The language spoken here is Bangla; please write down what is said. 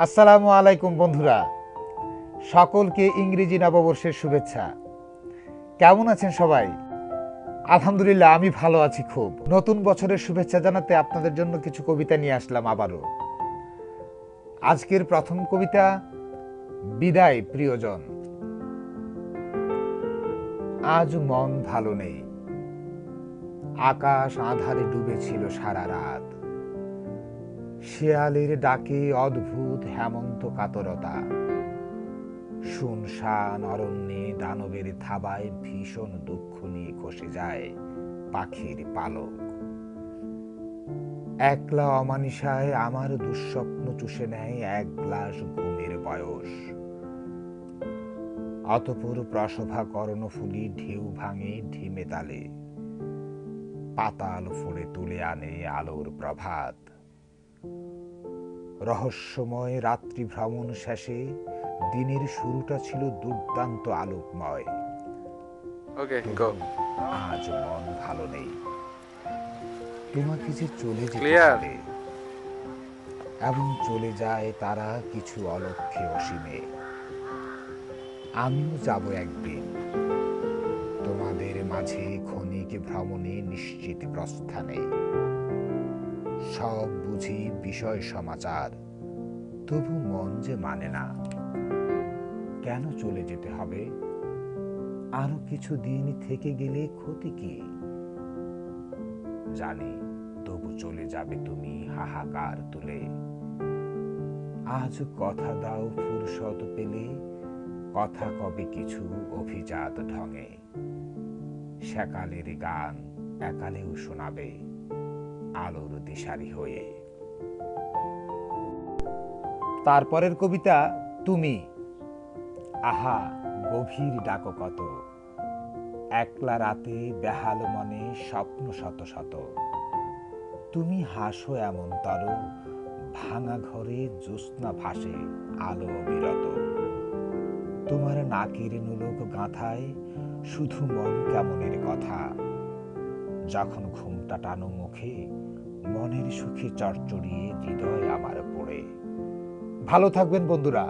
আসসালামু আলাইকুম বন্ধুরা, সকলকে ইংরেজি নববর্ষের শুভেচ্ছা। কেমন আছেন সবাই? আলহামদুলিল্লাহ, আমি ভালো আছি খুব। নতুন বছরের শুভেচ্ছা জানাতে আপনাদের জন্য কিছু কবিতা নিয়ে আসলাম আবারও। আজকের প্রথম কবিতা, বিদায় প্রিয়জন। আজ মন ভালো নেই, আকাশ আঁধারে ডুবেছিল সারা রাত। শেয়ালের ডাকে অদ্ভুত হেমন্ত কাতরতা, শুনশান অরণ্যে দানবের থাবায় ভীষণ দুঃখ নিয়ে খসে যায় পাখির পালক। একলা অমানিসায় আমার দুঃস্বপ্ন চুষে নেয় এক গ্লাস ঘুমের বয়স। অতঃপর প্রসভা কর্ণফুলি ঢেউ ভাঙে ঢিমে তালে, পাতাল ফোড়ে তুলে আনে আলোর প্রভাত। রহস্যময় রাত্রি ভ্রমণ শেষে দিনের শুরুটা ছিল দুর্দান্ত আলোকময়। আজ মন ভালো নেই, তোমাকে যে চলে যেতে হবে, এবং চলে যায় তারা কিছু অলক্ষ্যে অসীমে। আমিও যাব একদিন তোমাদের মাঝে ক্ষণিক ভ্রমণে নিশ্চিত প্রস্থানে। সব বুঝি বিষয় সমাচার, তবু মন যে মানে না। কেন চলে যেতে হবে? আরো কিছু দিন থেকে গেলে ক্ষতি কি? জানি তবু চলে যাবে তুমি হাহাকার তুলে। আজ কথা দাও ফুরসত পেলে, কথা কবে কিছু অভিজাত ঢঙে। সেকালের গান একালেও শোনাবে আলোর দিশারি হয়ে। তারপরের কবিতা, তুমি। আহা, গভীর ডাকো কত, একলা রাতে বেহাল মনে স্বপ্ন শত শত। তুমি হাসো এমন তর, ভাঙা ঘরে জ্যোৎস্না ভাসে আলো অবিরত। তোমার নাকের নুলক গাঁথায় শুধু মন কেমনের কথা। যখন ঘুমটা টানো মুখে, মনের সুখে চড়চড়িয়ে হৃদয় আমার পড়ে। ভালো থাকবেন বন্ধুরা।